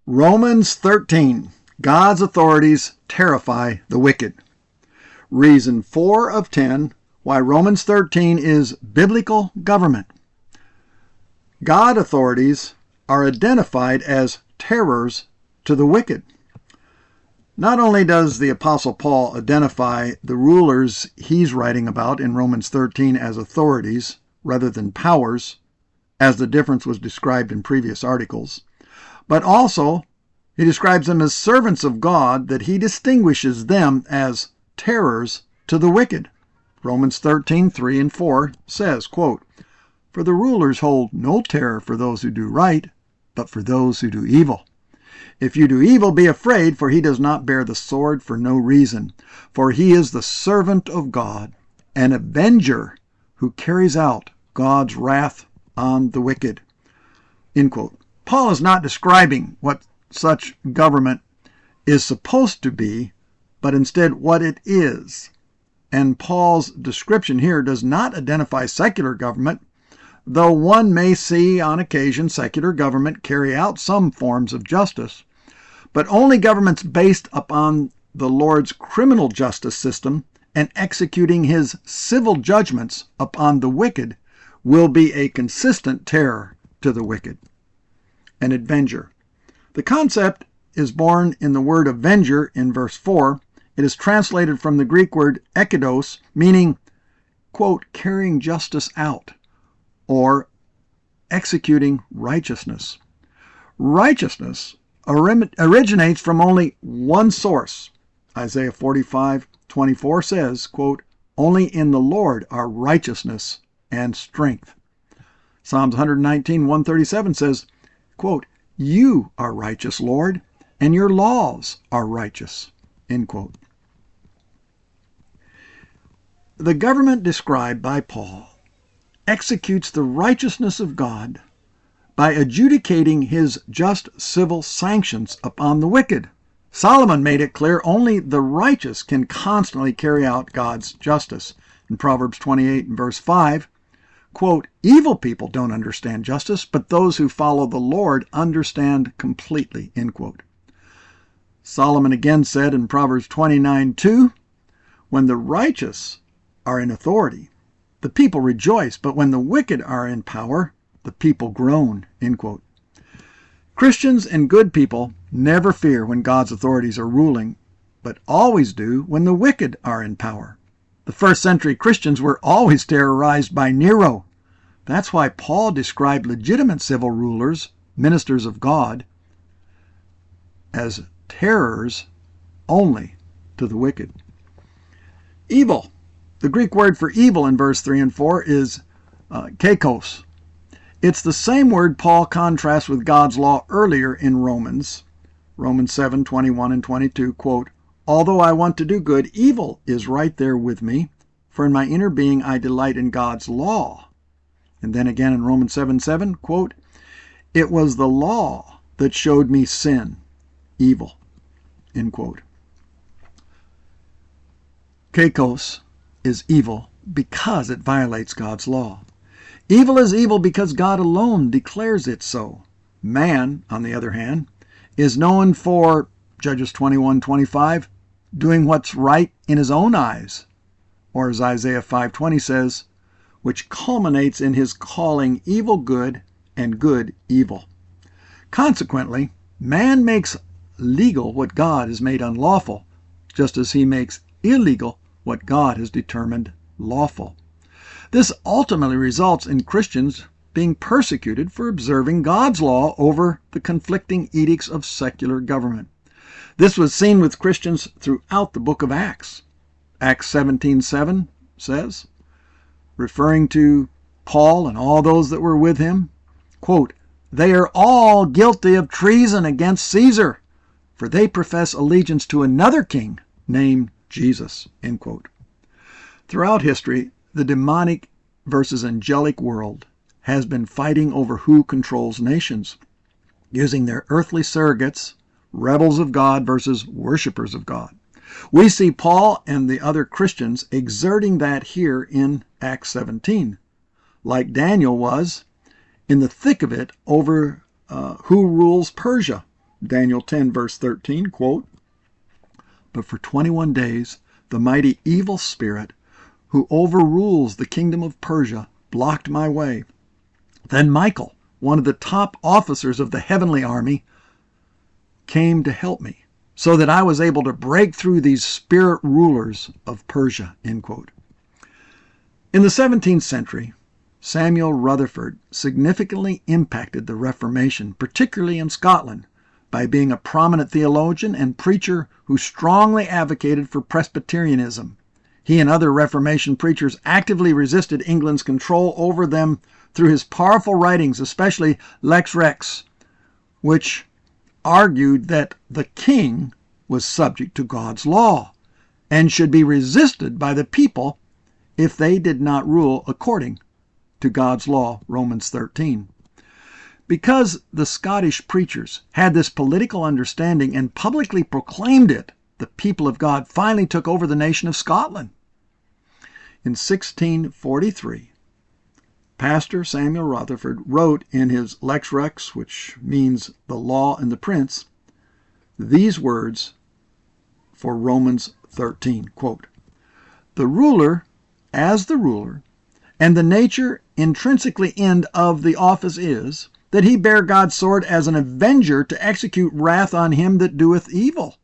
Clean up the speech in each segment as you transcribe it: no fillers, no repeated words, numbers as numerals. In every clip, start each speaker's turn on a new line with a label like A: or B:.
A: Romans 13. God's authorities terrify the wicked. Reason 4 of 10 why Romans 13 is biblical government. God authorities are identified as terrors to the wicked. Not only does the Apostle Paul identify the rulers he's writing about in Romans 13 as authorities rather than powers, as the difference was described in previous articles, but also he describes them as servants of God, that he distinguishes them as terrors to the wicked. Romans 13, 3 and 4 says, quote, "For the rulers hold no terror for those who do right, but for those who do evil. If you do evil, be afraid, for he does not bear the sword for no reason. For he is the servant of God, an avenger who carries out God's wrath on the wicked." End quote. Paul is not describing what such government is supposed to be, but instead what it is. And Paul's description here does not identify secular government, though one may see on occasion secular government carry out some forms of justice, but only governments based upon the Lord's criminal justice system and executing his civil judgments upon the wicked will be a consistent terror to the wicked. An avenger. The concept is born in the word avenger in verse 4. It is translated from the Greek word ekidos, meaning, quote, carrying justice out, or executing righteousness. Righteousness originates from only one source. Isaiah 45:24 says, quote, "Only in the Lord are righteousness and strength." Psalms 119:137 says, quote, "You are righteous, Lord, and your laws are righteous." End quote. The government described by Paul executes the righteousness of God by adjudicating his just civil sanctions upon the wicked. Solomon made it clear only the righteous can constantly carry out God's justice. In Proverbs 28 and verse 5, quote, "Evil people don't understand justice, but those who follow the Lord understand completely." End quote. Solomon again said in Proverbs 29:2, "When the righteous are in authority, the people rejoice, but when the wicked are in power, the people groan." End quote. Christians and good people never fear when God's authorities are ruling, but always do when the wicked are in power. The first century Christians were always terrorized by Nero. That's why Paul described legitimate civil rulers, ministers of God, as terrors only to the wicked. Evil. The Greek word for evil in verse 3 and 4 is kakos. It's the same word Paul contrasts with God's law earlier in Romans 7:21 and 22, quote, "Although I want to do good, evil is right there with me, for in my inner being I delight in God's law." And then again in Romans 7:7, quote, "It was the law that showed me sin, evil." End quote. Kakos is evil because it violates God's law. Evil is evil because God alone declares it so. Man, on the other hand, is known for, Judges 21:25, doing what's right in his own eyes, or as Isaiah 5:20 says, which culminates in his calling evil good and good evil. Consequently, man makes legal what God has made unlawful, just as he makes illegal what God has determined lawful. This ultimately results in Christians being persecuted for observing God's law over the conflicting edicts of secular government. This was seen with Christians throughout the book of Acts. Acts 17:7 says, referring to Paul and all those that were with him, quote, "They are all guilty of treason against Caesar, for they profess allegiance to another king named Jesus." End quote. Throughout history, the demonic versus angelic world has been fighting over who controls nations, using their earthly surrogates, rebels of God versus worshipers of God. We see Paul and the other Christians exerting that here in Acts 17, like Daniel was in the thick of it over who rules Persia Daniel 10, verse 13, quote, "But for 21 days the mighty evil spirit who overrules the kingdom of Persia blocked my way. Then Michael, one of the top officers of the heavenly army, came to help me, so that I was able to break through these spirit rulers of Persia." End quote. In the 17th century, Samuel Rutherford significantly impacted the Reformation, particularly in Scotland, by being a prominent theologian and preacher who strongly advocated for Presbyterianism. He and other Reformation preachers actively resisted England's control over them through his powerful writings, especially Lex Rex, which argued that the king was subject to God's law and should be resisted by the people if they did not rule according to God's law, Romans 13. Because the Scottish preachers had this political understanding and publicly proclaimed it, the people of God finally took over the nation of Scotland. In 1643, Pastor Samuel Rutherford wrote in his Lex Rex, which means the law and the prince, these words for Romans 13, quote, "The ruler, as the ruler, and the nature intrinsically end of the office is, that he bear God's sword as an avenger to execute wrath on him that doeth evil,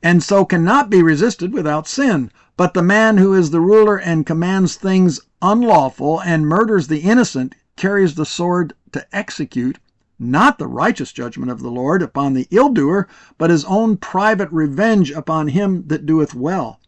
A: and so cannot be resisted without sin. But the man who is the ruler and commands things unlawful and murders the innocent carries the sword to execute, not the righteous judgment of the Lord upon the ill-doer, but his own private revenge upon him that doeth well.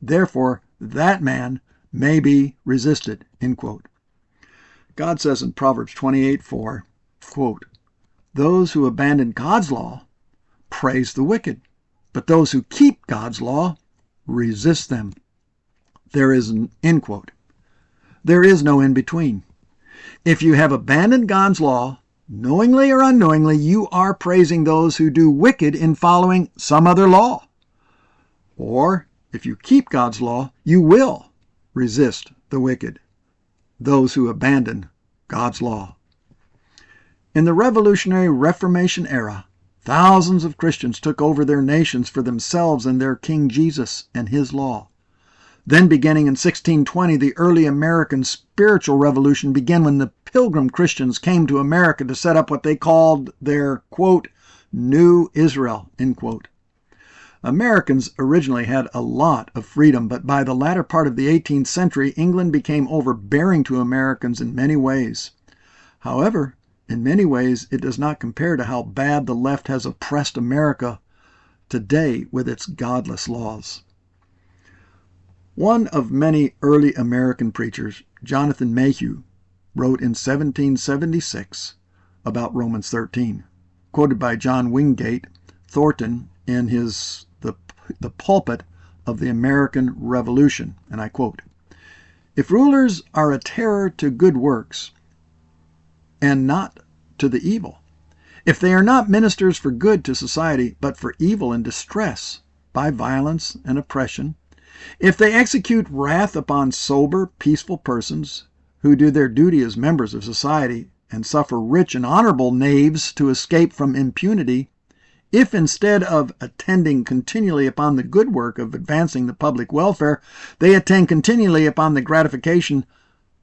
A: Therefore that man may be resisted." End quote. God says in Proverbs 28:4, quote, "Those who abandon God's law praise the wicked, but those who keep God's law resist them." There is, end quote. There is no in between. If you have abandoned God's law, knowingly or unknowingly, you are praising those who do wicked in following some other law. Or if you keep God's law, you will resist the wicked, those who abandon God's law. In the revolutionary Reformation era, thousands of Christians took over their nations for themselves and their King Jesus and his law. Then beginning in 1620, the early American spiritual revolution began when the Pilgrim Christians came to America to set up what they called their, quote, "New Israel," end quote. Americans originally had a lot of freedom, but by the latter part of the 18th century, England became overbearing to Americans in many ways. However, in many ways, it does not compare to how bad the left has oppressed America today with its godless laws. One of many early American preachers, Jonathan Mayhew, wrote in 1776 about Romans 13, quoted by John Wingate Thornton in his the pulpit of the American Revolution, and I quote, "If rulers are a terror to good works and not to the evil, if they are not ministers for good to society, but for evil and distress by violence and oppression, if they execute wrath upon sober, peaceful persons who do their duty as members of society and suffer rich and honorable knaves to escape from impunity, if instead of attending continually upon the good work of advancing the public welfare, they attend continually upon the gratification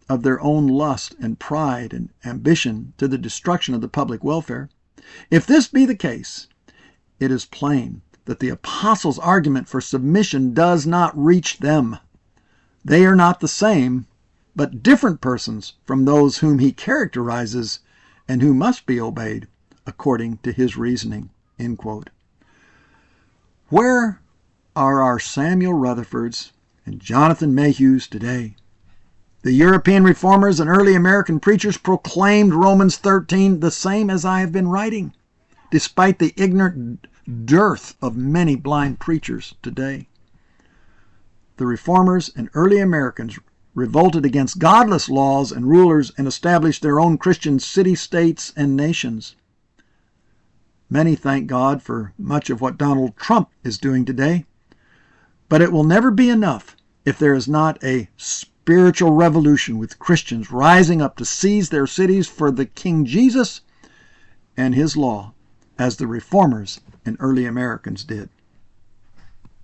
A: of their own lust and pride and ambition to the destruction of the public welfare, if this be the case, it is plain that the apostles' argument for submission does not reach them. They are not the same, but different persons from those whom he characterizes and who must be obeyed according to his reasoning." End quote. Where are our Samuel Rutherfords and Jonathan Mayhews today? The European reformers and early American preachers proclaimed Romans 13 the same as I have been writing, despite the ignorant dearth of many blind preachers today. The reformers and early Americans revolted against godless laws and rulers and established their own Christian city-states and nations. Many thank God for much of what Donald Trump is doing today, but it will never be enough if there is not a spiritual revolution with Christians rising up to seize their cities for the King Jesus and his law as the reformers and early Americans did.